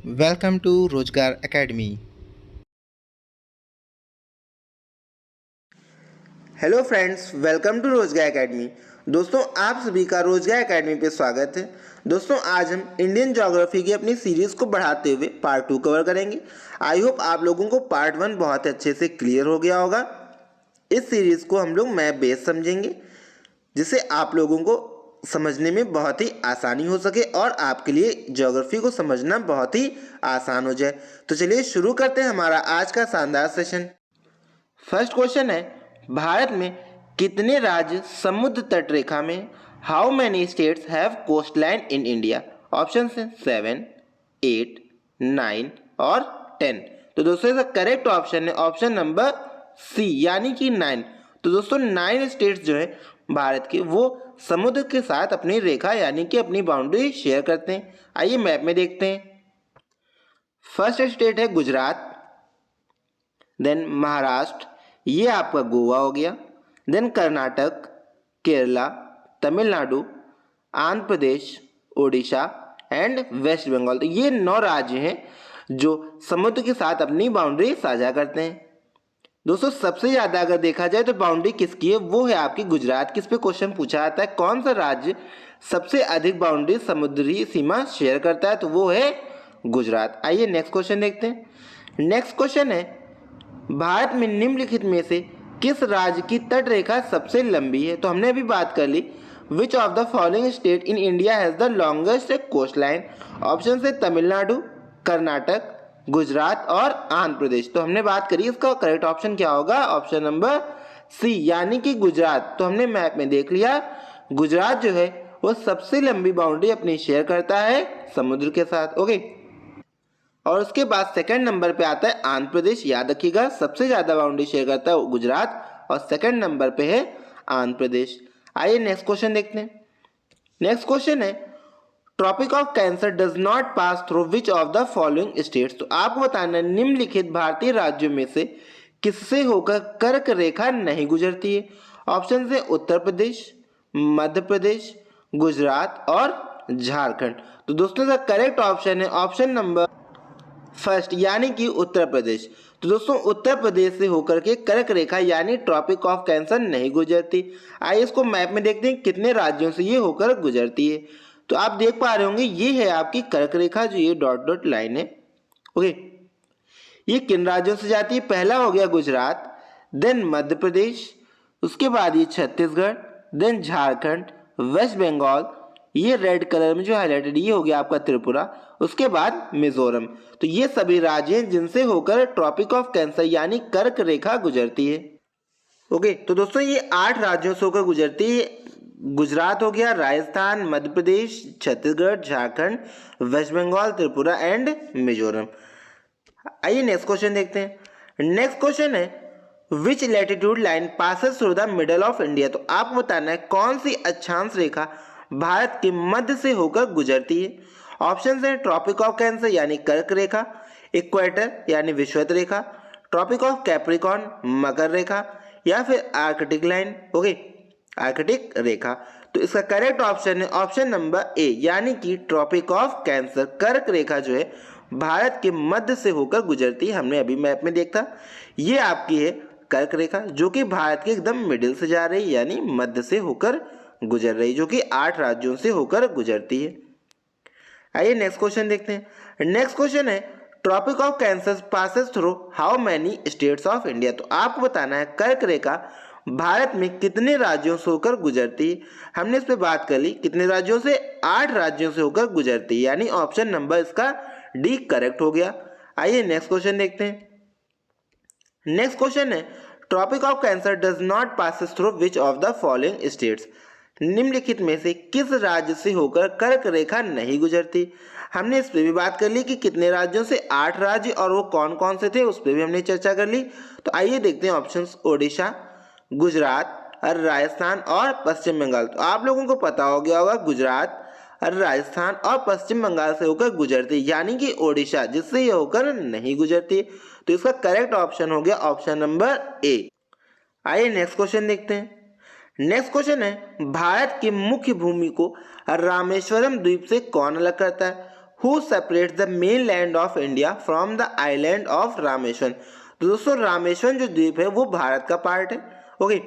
Welcome to Rozgar academy. Hello friends, welcome to Rozgar academy. दोस्तों, आप सभी का रोजगार एकेडमी पे स्वागत है। दोस्तों, आज हम इंडियन ज्योग्राफी की अपनी सीरीज को बढ़ाते हुए पार्ट 2 कवर करेंगे। आई होप आप लोगों को पार्ट 1 बहुत अच्छे से क्लियर हो गया होगा। इस सीरीज को हम लोग मैप बेस समझेंगे, जिससे आप लोगों को समझने में बहुत ही आसानी हो सके और आपके लिए ज्योग्राफी को समझना बहुत ही आसान हो जाए। तो चलिए शुरू करते हैं हमारा आज का शानदार सेशन। फर्स्ट क्वेश्चन है, भारत में कितने राज्य समुद्र तट रेखा में? How many states have coast line in India? Option है 7, 8, 9 और 10। तो दोस्तों इसका करेक्ट ऑप्शन है ऑप्शन नंबर सी, यानी कि 9। तो दोस्तों 9 स्टेट्स जो है भारत के, वो समुद्र के साथ अपनी रेखा यानी कि अपनी बाउंड्री शेयर करते हैं। आइए मैप में देखते हैं। फर्स्ट स्टेट है गुजरात, देन महाराष्ट्र, ये आपका गोवा हो गया, देन कर्नाटक, केरला, तमिलनाडु, आंध्र प्रदेश, उड़ीसा एंड वेस्ट बंगाल। तो ये 9 राज्य हैं जो समुद्र के साथ अपनी बाउंड्री साझा करते हैं। दोस्तों सबसे ज़्यादा अगर देखा जाए तो बाउंड्री किसकी है, वो है आपकी गुजरात की। इस पे क्वेश्चन पूछा जाता है कौन सा राज्य सबसे अधिक बाउंड्री समुद्री सीमा शेयर करता है, तो वो है गुजरात। आइए नेक्स्ट क्वेश्चन देखते हैं। नेक्स्ट क्वेश्चन है, भारत में निम्नलिखित में से किस राज्य की तट रेखा सबसे लंबी है? तो हमने अभी बात कर ली, which of the following state in India has the longest coast line? Option है तमिलनाडु, कर्नाटक, गुजरात और आंध्र प्रदेश। तो हमने बात करी, इसका करेक्ट ऑप्शन क्या होगा? ऑप्शन नंबर सी, यानी कि गुजरात। तो हमने मैप में देख लिया, गुजरात जो है वो सबसे लंबी बाउंड्री अपनी शेयर करता है समुद्र के साथ। ओके, और उसके बाद सेकंड नंबर पे आता है आंध्र प्रदेश। याद रखिएगा, सबसे ज़्यादा बाउंड्री शेयर करता है गुजरात और सेकंड नंबर पे है आंध्र प्रदेश। आइए नेक्स्ट क्वेश्चन देखते हैं। नेक्स्ट क्वेश्चन है, tropic of cancer does not pass through which of the following states? तो आपको बताना है निम्नलिखित भारतीय राज्यों में से किससे होकर कर्क रेखा नहीं गुजरती है? ऑप्शन है उत्तर प्रदेश, मध्य प्रदेश, गुजरात और झारखंड। तो दोस्तों का करेक्ट ऑप्शन है ऑप्शन नंबर फर्स्ट, यानी कि उत्तर प्रदेश। तो दोस्तों उत्तर प्रदेश से होकर के कर्क रेखा यानी ट्रॉपिक ऑफ कैंसर नहीं गुजरती। आइए इसको मैप में देखते हैं कितने राज्यों से ये होकर गुजरती है। तो आप देख पा रहे होंगे, ये है आपकी कर्क रेखा, जो ये डॉट डॉट लाइन है। ओके, ये किन राज्यों से जाती है? पहला हो गया गुजरात, देन मध्य प्रदेश, उसके बाद ये छत्तीसगढ़, देन झारखंड, वेस्ट बंगाल, ये रेड कलर में जो हाईलाइटेड ये हो गया आपका त्रिपुरा, उसके बाद मिजोरम। तो ये सभी राज्य हैं जिनसे होकर ट्रॉपिक ऑफ कैंसर यानी कर्क रेखा गुजरती है। ओके, तो दोस्तों ये 8 राज्यों से होकर गुजरती है। गुजरात हो गया, राजस्थान, मध्य प्रदेश, छत्तीसगढ़, झारखंड, वेस्ट बंगाल, त्रिपुरा एंड मिजोरम। आइए नेक्स्ट क्वेश्चन देखते हैं। नेक्स्ट क्वेश्चन है, which latitude line passes through the middle of India? तो आपको बताना है कौन सी अक्षांश रेखा भारत के मध्य से होकर गुजरती है? ऑप्शन है ट्रॉपिक ऑफ कैंसर यानी कर्क रेखा, इक्वेटर यानी विषुवत रेखा, ट्रॉपिक ऑफ कैप्रिकॉर्न मकर रेखा, या फिर आर्कटिक लाइन। ओके, आर्कटिक रेखा। तो इसका करेक्ट ऑप्शन है ऑप्शन नंबर ए, यानी कि ट्रॉपिक ऑफ कैंसर कर्क रेखा जो है भारत के मध्य से होकर गुजरती है। हमने अभी मैप में देखा, ये आपकी है कर्क रेखा, जो कि भारत के एकदम मिडिल से जा रही है, यानी मध्य से होकर गुजर रही, जो कि 8 राज्यों से होकर गुजरती है। आइए नेक्स्ट क्वेश्चन देखते हैं। नेक्स्ट क्वेश्चन है, tropic of cancer passes through how many states of India? तो आपको बताना है कर्क रेखा भारत में कितने राज्यों से होकर गुजरती है? हमने इस पे बात कर ली, कितने राज्यों से? 8 राज्यों से होकर गुजरती है, यानी ऑप्शन नंबर इसका डी करेक्ट हो गया। आइए नेक्स्ट क्वेश्चन देखते हैं। नेक्स्ट क्वेश्चन है, tropic of cancer does not passes through which of the following states? निम्नलिखित में से किस राज्य से होकर कर्क रेखा नहीं गुजरती? हमने इस पे भी बात कर ली कि कितने राज्यों से? 8 राज्य, और वो कौन कौन से थे उस पर भी हमने चर्चा कर ली। तो आइए देखते हैं ऑप्शंस, ओडिशा, गुजरात और राजस्थान और पश्चिम बंगाल। तो आप लोगों को पता हो गया होगा, गुजरात और राजस्थान और पश्चिम बंगाल से होकर गुजरती, यानी कि ओडिशा जिससे ये होकर नहीं गुजरती। तो इसका करेक्ट ऑप्शन हो गया ऑप्शन नंबर ए। आइए नेक्स्ट क्वेश्चन देखते हैं। नेक्स्ट क्वेश्चन है, भारत की मुख्य भूमि को रामेश्वरम द्वीप से कौन अलग करता है? Who separates the main land of India from the island of Rameswaram. तो दोस्तों रामेश्वरम जो द्वीप है वो भारत का पार्ट है। ओके,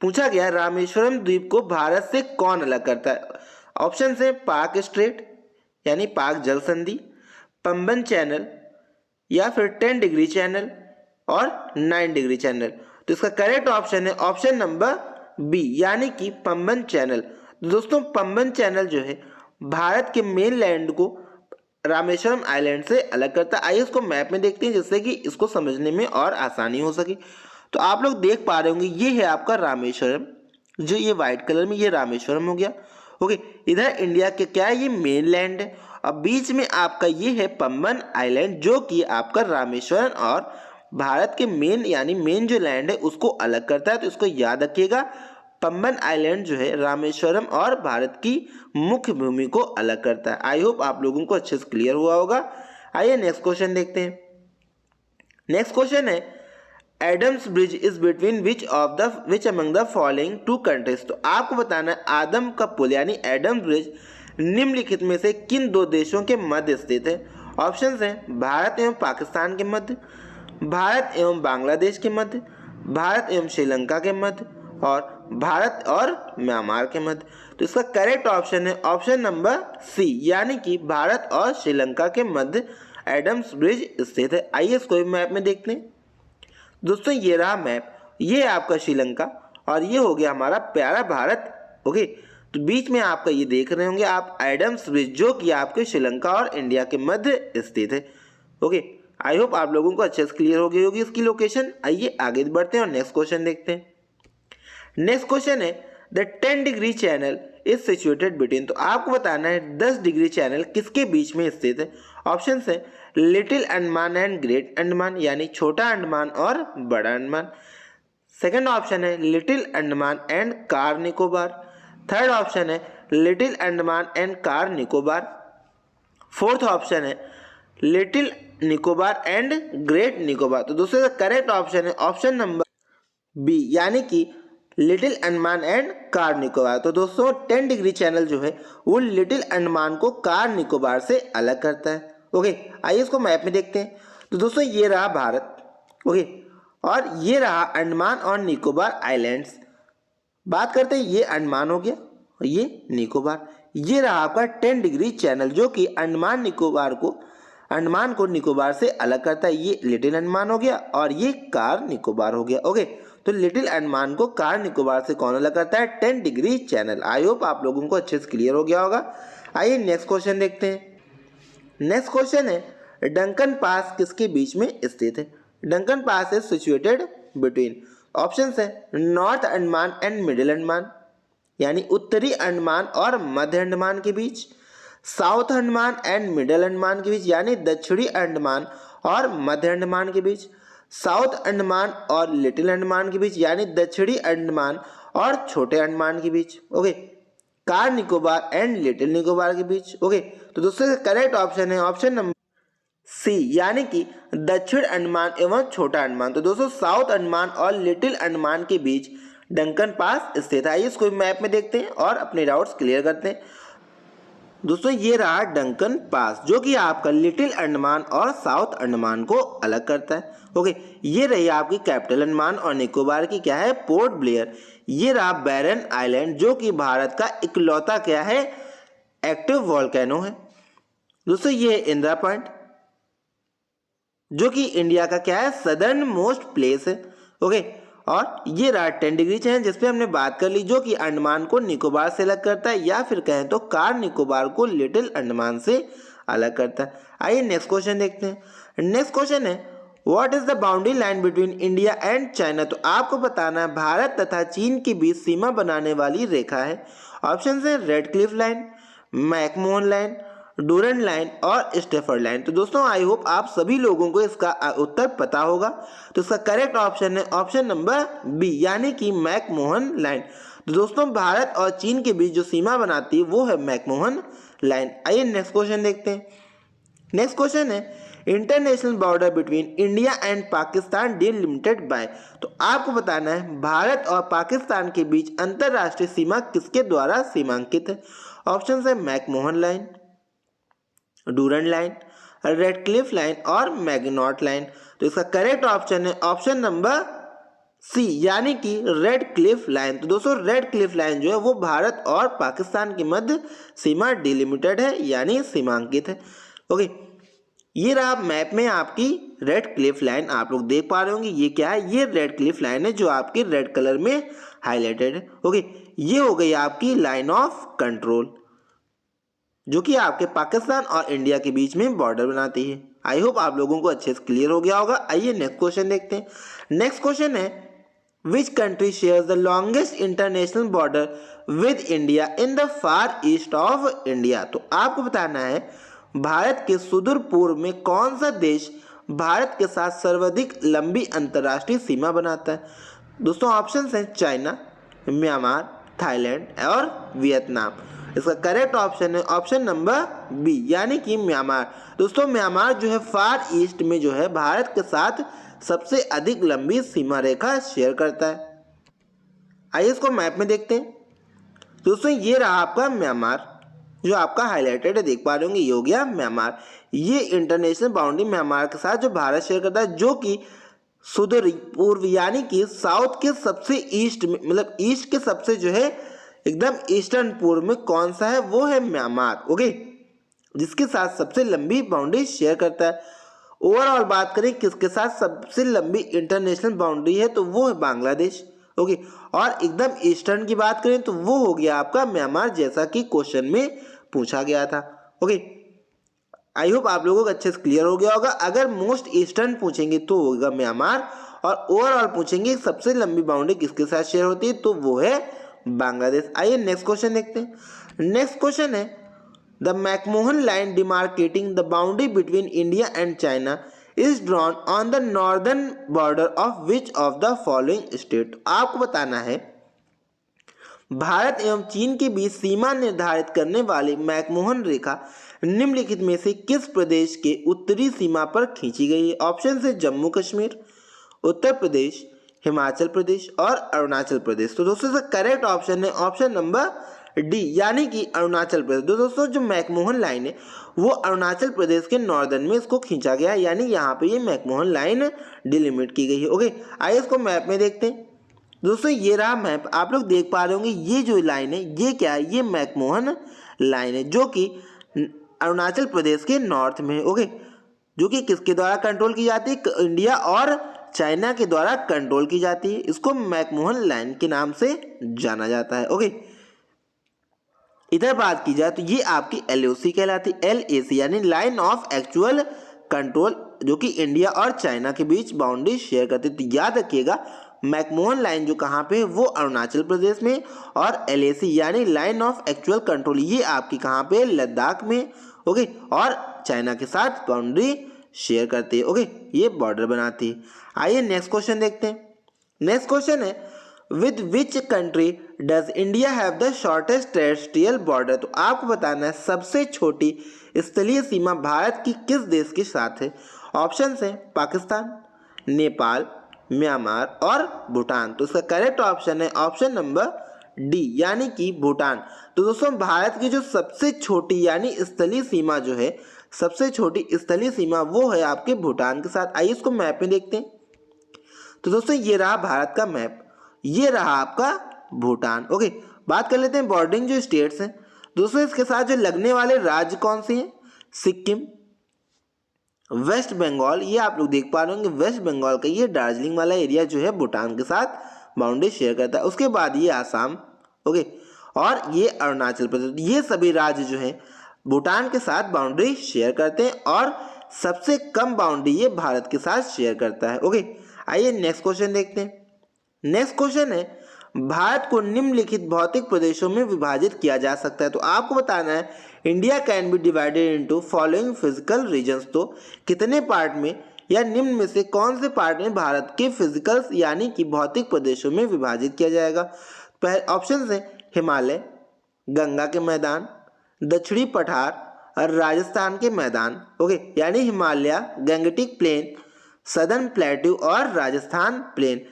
पूछा गया रामेश्वरम द्वीप को भारत से कौन अलग करता है। ऑप्शन है पाक स्ट्रेट यानी पाक जल संधि, पंबन चैनल, या फिर 10 डिग्री चैनल और 9 डिग्री चैनल। तो इसका करेक्ट ऑप्शन है ऑप्शन नंबर बी यानी कि पंबन चैनल। तो दोस्तों पंबन चैनल जो है भारत के मेन लैंड को रामेश्वरम आइलैंड से अलग करता है। आइए इसको मैप में देखते हैं जिससे कि इसको समझने में और आसानी हो सके। तो आप लोग देख पा रहे होंगे ये है आपका रामेश्वरम, जो ये व्हाइट कलर में ये रामेश्वरम हो गया। ओके, इधर इंडिया के क्या है ये मेन लैंड है और बीच में आपका ये है पंबन आइलैंड जो कि आपका रामेश्वरम और भारत के मेन यानी मेन जो लैंड है उसको अलग करता है। तो इसको याद रखिएगा, पंबन आइलैंड जो है रामेश्वरम और भारत की मुख्य भूमि को अलग करता है। आई होप आप लोगों को अच्छे से क्लियर हुआ होगा। आइए नेक्स्ट क्वेश्चन देखते हैं। नेक्स्ट क्वेश्चन है Adams bridge is between which among the following two countries. तो आपको बताना है आदम का पुल यानी एडम्स ब्रिज निम्नलिखित में से किन दो देशों के मध्य स्थित है। ऑप्शंस हैं भारत एवं पाकिस्तान के मध्य, भारत एवं बांग्लादेश के मध्य, भारत एवं श्रीलंका के मध्य और भारत और म्यांमार के मध्य। तो इसका करेक्ट ऑप्शन है ऑप्शन नंबर सी यानी कि भारत और श्रीलंका के मध्य एडम्स ब्रिज स्थित है। आइए इसको मैप में देखते हैं। दोस्तों ये रहा मैप, ये है आपका श्रीलंका और ये हो गया हमारा प्यारा भारत। ओके, तो बीच में आपका ये देख रहे होंगे आप एडम्स ब्रिज जो कि आपके श्रीलंका और इंडिया के मध्य स्थित है। ओके, आई होप आप लोगों को अच्छे से क्लियर हो गई होगी इसकी लोकेशन। आइए आगे बढ़ते हैं और नेक्स्ट क्वेश्चन देखते हैं। नेक्स्ट क्वेश्चन है the 10 degree channel is situated between. तो आपको बताना है 10 डिग्री चैनल किसके बीच में स्थित है। ऑप्शन है Little Andaman and Great Andaman यानी छोटा अंडमान और बड़ा अंडमान। सेकंड ऑप्शन है Little Andaman and Car Nicobar. Third option है Little Andaman and Car Nicobar. Fourth option है Little Nicobar and Great Nicobar. तो दोस्तों करेक्ट ऑप्शन है ऑप्शन नंबर बी यानी कि Little Andaman and Car Nicobar. तो दोस्तों 10 डिग्री चैनल जो है वो लिटिल अंडमान को कार निकोबार से अलग करता है। ओके, आइए इसको मैप में देखते हैं। तो दोस्तों ये रहा भारत, ओके, और ये रहा अंडमान और निकोबार आइलैंड्स। बात करते हैं ये अंडमान हो गया और ये निकोबार। ये रहा आपका 10 डिग्री चैनल जो कि अंडमान को निकोबार से अलग करता है। ये लिटिल अंडमान हो गया और ये कार निकोबार हो गया। ओके, तो लिटिल अंडमान को कार निकोबार से कौन अलग करता है 10 डिग्री चैनल। आई होप आप लोगों को अच्छे से क्लियर हो गया होगा। आइए नेक्स्ट क्वेश्चन देखते हैं। नेक्स्ट क्वेश्चन है डंकन पास किसके बीच में स्थित है। Duncan Pass is situated between. Option है North Andaman and Middle Andaman यानी उत्तरी अंडमान और मध्य अंडमान के बीच, South Andaman and Middle Andaman के बीच यानी दक्षिणी अंडमान और मध्य अंडमान के बीच, साउथ अंडमान और लिटिल अंडमान के बीच यानी दक्षिणी अंडमान और छोटे अंडमान के बीच। Okay, Car Nicobar and Little Nicobar के बीच। ओके, तो दोस्तों करेक्ट ऑप्शन है ऑप्शन नंबर सी यानी कि दक्षिण अंडमान एवं छोटा अंडमान। तो दोस्तों साउथ अंडमान और लिटिल अंडमान के बीच डंकन पास स्थित है। इसको मैप में देखते हैं और अपने डाउट्स क्लियर करते हैं। दोस्तों ये रहा डंकन पास जो कि आपका लिटिल अंडमान और साउथ अंडमान को अलग करता है। ओके, ये रही आपकी कैपिटल अंडमान और निकोबार की क्या है पोर्ट ब्लेयर। ये रहा बैरन आइलैंड जो कि भारत का इकलौता क्या है एक्टिव वोल्केनो है। दोस्तों ये है इंदिरा पॉइंट जो कि इंडिया का क्या है सदर्न मोस्ट प्लेस है। ओके, और ये रहा 10 डिग्री चैनल जिसपे हमने बात कर ली जो कि अंडमान को निकोबार से अलग करता है या फिर कहें तो कार निकोबार को लिटिल अंडमान से अलग करता है। आइए नेक्स्ट क्वेश्चन देखते हैं। नेक्स्ट क्वेश्चन है what is the boundary line between India and China. तो आपको बताना है भारत तथा चीन के बीच सीमा बनाने वाली रेखा है। ऑप्शन है red Cliff line, McMahon line, Durand line और स्टेफर्ड लाइन। तो दोस्तों आई होप आप सभी लोगों को इसका उत्तर पता होगा। तो इसका करेक्ट ऑप्शन है ऑप्शन नंबर बी यानी कि मैकमोहन लाइन। तो दोस्तों भारत और चीन के बीच जो सीमा बनाती है वो है मैकमोहन लाइन। आइए नेक्स्ट क्वेश्चन देखते हैं। नेक्स्ट क्वेश्चन है international border between India and Pakistan delimited by. तो आपको बताना है भारत और पाकिस्तान के बीच अंतरराष्ट्रीय सीमा किसके द्वारा सीमांकित है। ऑप्शन है McMahon line, Durand line, Radcliffe line और मैगनॉट लाइन। तो इसका करेक्ट ऑप्शन है ऑप्शन नंबर सी, यानी कि रेड क्लिफ लाइन। तो दोस्तों रेड क्लिफ लाइन जो है वो भारत और पाकिस्तान के मध्य सीमा डिलिमिटेड है, यानी सीमांकित है। ओके, ये रहा मैप में आपकी रेड क्लिफ लाइन, आप लोग देख पा रहे होंगे ये क्या है, ये रेड क्लिफ लाइन है जो आपकी रेड कलर में हाईलाइटेड है। ओके, ये हो गई आपकी लाइन ऑफ कंट्रोल जो कि आपके पाकिस्तान और इंडिया के बीच में बॉर्डर बनाती है। आई होप आप लोगों को अच्छे से क्लियर हो गया होगा। आइए नेक्स्ट क्वेश्चन देखते हैं। नेक्स्ट क्वेश्चन है which country shares the longest international border with India in the far east of India. तो आपको बताना है भारत के सुदूर पूर्व में कौन सा देश भारत के साथ सर्वाधिक लंबी अंतर्राष्ट्रीय सीमा बनाता है। दोस्तों ऑप्शन हैं चाइना, म्यांमार, थाईलैंड और वियतनाम। इसका करेक्ट ऑप्शन है ऑप्शन नंबर बी, यानी कि म्यांमार। दोस्तों म्यांमार जो है फार ईस्ट में जो है भारत के साथ सबसे अधिक लंबी सीमा रेखा शेयर करता है। आइए इसको मैप में देखते हैं। दोस्तों ये रहा आपका म्यांमार जो आपका हाईलाइटेड है, देख पा रहे होंगे ये हो गया म्यांमार। ये इंटरनेशनल बाउंड्री म्यांमार के साथ जो भारत शेयर करता है, जो कि सुदूर पूर्व यानी कि साउथ के सबसे ईस्ट में, मतलब ईस्ट के सबसे जो है एकदम ईस्टर्न पूर्व में कौन सा है, वो है म्यांमार। ओके, जिसके साथ सबसे लंबी बाउंड्री शेयर करता है। ओवरऑल बात करें किसके साथ सबसे लंबी इंटरनेशनल बाउंड्री है, तो वो है बांग्लादेश। ओके, और एकदम ईस्टर्न की बात करें तो वो हो गया आपका म्यांमार, जैसा कि क्वेश्चन में पूछा गया था। ओके, आई होप आप लोगों को अच्छे से क्लियर हो गया होगा। अगर मोस्ट ईस्टर्न पूछेंगे तो होगा म्यांमार, और ओवरऑल पूछेंगे सबसे लंबी बाउंड्री किसके साथ शेयर होती है, तो वो है बांग्लादेश। आइए नेक्स्ट क्वेश्चन देखते हैं। नेक्स्ट क्वेश्चन है the McMahon line demarcating the boundary between India and China is drawn on the northern border of which of the following state. आपको बताना है भारत एवं चीन के बीच सीमा निर्धारित करने वाली मैकमोहन रेखा निम्नलिखित में से किस प्रदेश के उत्तरी सीमा पर खींची गई है। ऑप्शन है जम्मू कश्मीर, उत्तर प्रदेश, हिमाचल प्रदेश और अरुणाचल प्रदेश। तो दोस्तों इसका करेक्ट ऑप्शन है ऑप्शन नंबर डी, यानी कि अरुणाचल प्रदेश। तो दोस्तों जो मैकमोहन लाइन है वो अरुणाचल प्रदेश के नॉर्दर्न में इसको खींचा गया है, यानी यहाँ पे ये मैकमोहन लाइन डिलिमिट की गई है। ओके, आइए इसको मैप में देखते हैं। दोस्तों ये रहा मैप, आप लोग देख पा रहे होंगे ये जो लाइन है ये क्या है, ये मैकमोहन लाइन है जो कि अरुणाचल प्रदेश के नॉर्थ में है। ओके, जो कि किसके द्वारा कंट्रोल की जाती है, इंडिया और चाइना के द्वारा कंट्रोल की जाती है। इसको मैकमोहन लाइन के नाम से जाना जाता है। ओके, इधर बात की जाए तो ये आपकी LOC कहलाती है, LAC यानी लाइन ऑफ एक्चुअल कंट्रोल, जो कि इंडिया और चाइना के बीच बाउंड्री शेयर करती है। तो याद रखिएगा मैकमोहन लाइन जो कहाँ पे है वो अरुणाचल प्रदेश में, और LAC यानी लाइन ऑफ एक्चुअल कंट्रोल ये आपकी कहाँ पे है, लद्दाख में। ओके, और चाइना के साथ बाउंड्री शेयर करती है। ओके, ये बॉर्डर बनाती है। आइए नेक्स्ट क्वेश्चन देखते हैं। नेक्स्ट क्वेश्चन है with which country does India have the shortest terrestrial border. तो आपको बताना है सबसे छोटी स्थलीय सीमा भारत की किस देश के साथ है। ऑप्शन है पाकिस्तान, नेपाल, म्यांमार और भूटान। तो इसका करेक्ट ऑप्शन है ऑप्शन नंबर डी, यानी कि भूटान। तो दोस्तों भारत की जो सबसे छोटी यानी स्थलीय सीमा जो है, सबसे छोटी स्थलीय सीमा वो है आपके भूटान के साथ। आइए इसको मैप में देखते हैं। तो दोस्तों ये रहा भारत का मैप, ये रहा आपका भूटान। ओके, बात कर लेते हैं बॉर्डरिंग जो स्टेट्स हैं। दोस्तों इसके साथ जो लगने वाले राज्य कौन से हैं, सिक्किम, वेस्ट बंगाल, ये आप लोग देख पा रहे होंगे वेस्ट बंगाल का ये दार्जिलिंग वाला एरिया जो है भूटान के साथ बाउंड्री शेयर करता है। उसके बाद ये आसाम, ओके, और ये अरुणाचल प्रदेश, ये सभी राज्य जो हैं भूटान के साथ बाउंड्री शेयर करते हैं, और सबसे कम बाउंड्री ये भारत के साथ शेयर करता है। ओके, आइए नेक्स्ट क्वेश्चन देखते हैं। नेक्स्ट क्वेश्चन है भारत को निम्नलिखित भौतिक प्रदेशों में विभाजित किया जा सकता है। तो आपको बताना है India can be divided into following physical regions. तो कितने पार्ट में या निम्न में से कौन से पार्ट में भारत के फिजिकल यानी कि भौतिक प्रदेशों में विभाजित किया जाएगा। पहले ऑप्शन है हिमालय, गंगा के मैदान, दक्षिणी पठार और राजस्थान के मैदान। ओके, यानी हिमालय, गंगटिक प्लेन, सदर्न प्लेट्यू और राजस्थान प्लेन।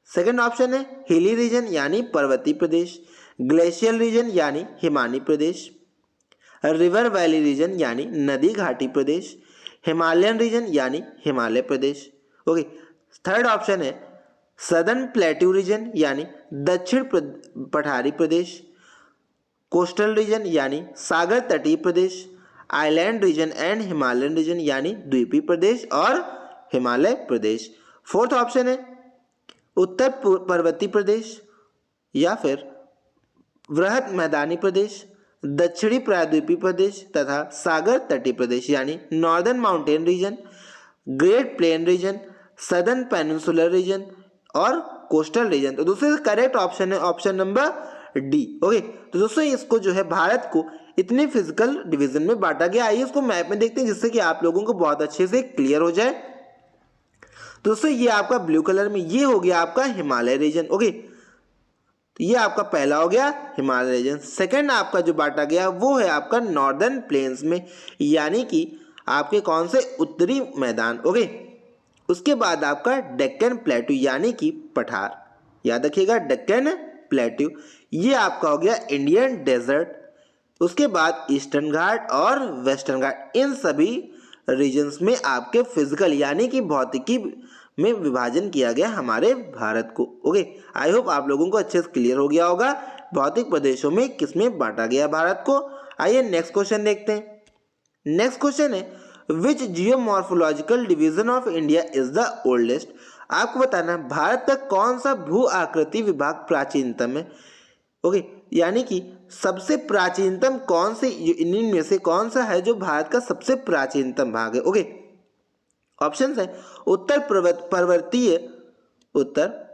सेकंड ऑप्शन है हिली रीजन यानी पर्वतीय प्रदेश, ग्लेशियल रीजन यानी हिमानी प्रदेश, रिवर वैली रीजन यानी नदी घाटी प्रदेश, हिमालयन रीजन यानी हिमालय प्रदेश। ओके, थर्ड ऑप्शन है सदर्न प्लेट्यू रीजन यानी दक्षिण पठारी प्रदेश, कोस्टल रीजन यानी सागर तटीय प्रदेश, island region and Himalayan region यानी द्वीपीय प्रदेश और हिमालय प्रदेश। फोर्थ ऑप्शन है उत्तर पर्वतीय प्रदेश या फिर वृहद मैदानी प्रदेश, दक्षिणी प्रायद्वीपीय प्रदेश तथा सागर तटीय प्रदेश यानी northern mountain region, great plain region, southern peninsular reason और कोस्टल रीजन। तो दोस्तों करेक्ट ऑप्शन है ऑप्शन नंबर डी। ओके, तो दोस्तों इसको जो है भारत को इतने फिजिकल डिवीजन में बांटा गया। आइए इसको मैप में देखते हैं जिससे कि आप लोगों को बहुत अच्छे से क्लियर हो जाए। दोस्तों ये आपका ब्लू कलर में ये हो गया आपका हिमालय रीजन। ओके, तो ये आपका पहला हो गया हिमालय रीजन। सेकंड आपका जो बांटा गया वो है आपका नॉर्दर्न प्लेन्स में, यानी कि आपके कौन से उत्तरी मैदान। ओके, उसके बाद आपका डेक्कन प्लेटू यानी कि पठार, याद रखिएगा डेक्कन प्लेटू। ये आपका हो गया इंडियन डेजर्ट। उसके बाद ईस्टर्न घाट और वेस्टर्न घाट, इन सभी रीजन्स में आपके फिजिकल यानी कि भौतिकी में विभाजन किया गया हमारे भारत को। ओके, आई होप आप लोगों को अच्छे से क्लियर हो गया होगा भौतिक प्रदेशों में किसमें बांटा गया भारत को। आइए नेक्स्ट क्वेश्चन देखते हैं। नेक्स्ट क्वेश्चन है which geomorphological division of India is the oldest. आपको बताना है भारत का कौन सा भू आकृति विभाग प्राचीनतम है। ओके, यानी कि सबसे प्राचीनतम कौन से इन में से कौन सा है जो भारत का सबसे प्राचीनतम भाग है। ओके, ऑप्शंस है उत्तर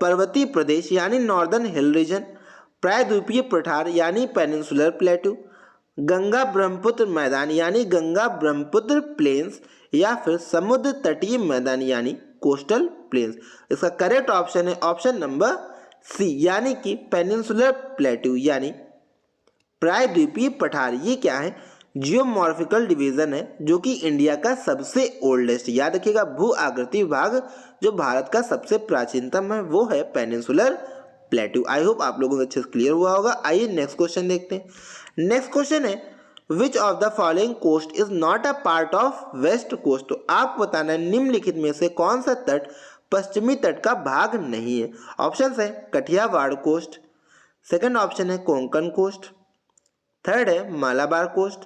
पर्वतीय प्रदेश यानी नॉर्दर्न हिल रीजन, प्रायद्वीपीय पठार यानी पेनिनसुलर प्लेटू, गंगा ब्रह्मपुत्र मैदान यानी गंगा ब्रह्मपुत्र प्लेन्स या फिर समुद्र तटीय मैदान यानी कोस्टल प्लेन्स। इसका करेक्ट ऑप्शन है ऑप्शन नंबर सी यानी कि पेनिनसुलर प्लेटू यानी प्रायद्वीपीय पठार। ये क्या है, जियोमॉर्फिकल डिवीजन है जो कि इंडिया का सबसे ओल्डेस्ट, याद रखिएगा भू आकृति विभाग जो भारत का सबसे प्राचीनतम है वो है पेनिनसुलर प्लेटू। आई होप आप लोगों को अच्छे से क्लियर हुआ होगा। आइए नेक्स्ट क्वेश्चन देखते हैं। नेक्स्ट क्वेश्चन है which of the following coast is not a part of west coast. तो आपको बताना है निम्नलिखित में से कौन सा तट पश्चिमी तट का भाग नहीं है। ऑप्शन है कठियावाड़ कोस्ट, सेकंड ऑप्शन है कोंकण कोस्ट, थर्ड है मालाबार कोस्ट,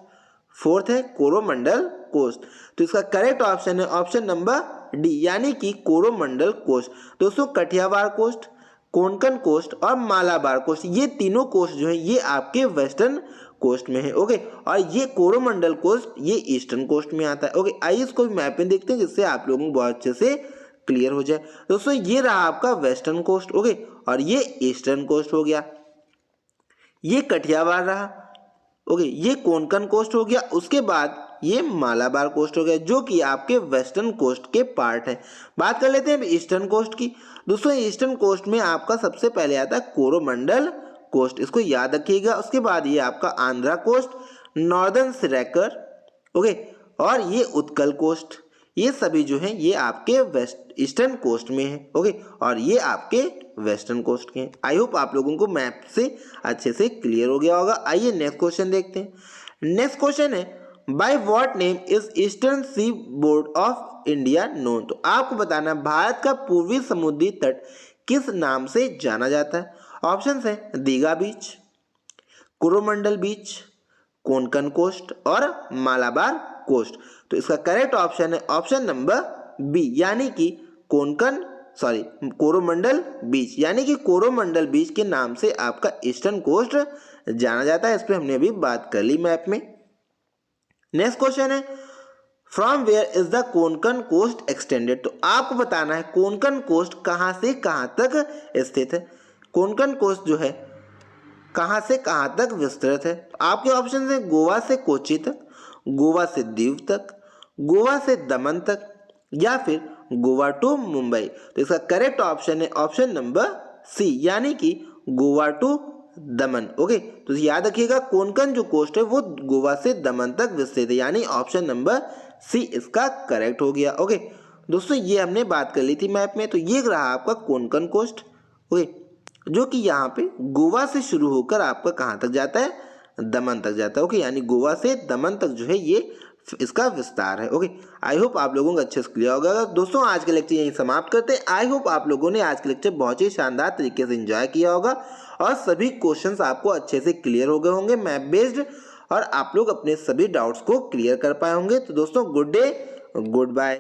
फोर्थ है कोरोमंडल कोस्ट। तो इसका करेक्ट ऑप्शन है ऑप्शन नंबर डी यानी कि कोरोमंडल कोस्ट। दोस्तों कठियावाड़ कोस्ट, कोंकण कोस्ट और मालाबार कोस्ट ये तीनों कोस्ट जो है ये आपके वेस्टर्न कोस्ट में है। ओके, और ये कोरोमंडल कोस्ट ये ईस्टर्न कोस्ट में आता है। ओके, आइए इसको मैप में देखते हैं जिससे आप लोगों को बहुत अच्छे से क्लियर हो जाए। दोस्तों ये रहा आपका वेस्टर्न कोस्ट। ओके, और ये ईस्टर्न कोस्ट हो गया, ये कठियावाड़ रहा। ओके, ये कोंकण कोस्ट हो गया, उसके बाद ये मालाबार कोस्ट हो गया जो कि आपके वेस्टर्न कोस्ट के पार्ट है। बात कर लेते हैं अब ईस्टर्न कोस्ट की। दोस्तों ईस्टर्न कोस्ट में आपका सबसे पहले आता है कोरोमंडल कोस्ट, इसको याद रखिएगा। उसके बाद ये आपका आंध्रा कोस्ट, नॉर्दर्न सिरेकर, ओके, और ये उत्कल कोस्ट, ये सभी जो हैं ये आपके वेस्ट ईस्टर्न कोस्ट में है। ओके, और ये आपके वेस्टर्न कोस्ट के हैं। आई होप आप लोगों को मैप से अच्छे से क्लियर हो गया होगा। आइए नेक्स्ट क्वेश्चन देखते हैं। नेक्स्ट क्वेश्चन है by what name is eastern sea board of India known. तो आपको बताना है भारत का पूर्वी समुद्री तट किस नाम से जाना जाता है। ऑप्शन है दीघा बीच, कोरोमंडल बीच, कोंकण कोस्ट और मालाबार कोस्ट। तो इसका करेक्ट ऑप्शन है ऑप्शन नंबर बी यानी कि कोरोमंडल बीच, यानी कि कोरोमंडल बीच के नाम से आपका ईस्टर्न कोस्ट जाना जाता है। इस पर हमने अभी बात कर ली मैप में। नेक्स्ट क्वेश्चन है from where is the Konkan coast extended. तो आपको बताना है कोंकण कोस्ट कहां से कहां तक स्थित है। कोंकण कोस्ट जो है कहां से कहां तक विस्तृत है। आपके ऑप्शन है गोवा से कोच्चि तक, गोवा से दीव तक, गोवा से दमन तक या फिर गोवा टू मुंबई। तो इसका करेक्ट ऑप्शन है ऑप्शन नंबर सी यानी कि गोवा टू दमन। ओके, तो याद रखिएगा कोंकण जो कोस्ट है वो गोवा से दमन तक विस्तृत है, यानी ऑप्शन नंबर सी इसका करेक्ट हो गया। ओके दोस्तों, ये हमने बात कर ली थी मैप में। तो ये रहा आपका कोंकण कोस्ट, ओके, जो कि यहाँ पे गोवा से शुरू होकर आपका कहाँ तक जाता है, दमन तक जाता है। ओके, यानी गोवा से दमन तक जो है ये इसका विस्तार है। ओके, आई होप आप लोगों को अच्छे से क्लियर होगा। दोस्तों आज के लेक्चर यहीं समाप्त करते हैं। आई होप आप लोगों ने आज के लेक्चर बहुत ही शानदार तरीके से एंजॉय किया होगा और सभी क्वेश्चंस आपको अच्छे से क्लियर हो गए होंगे मैप बेस्ड, और आप लोग अपने सभी डाउट्स को क्लियर कर पाए होंगे। तो दोस्तों गुड डे, गुड बाय।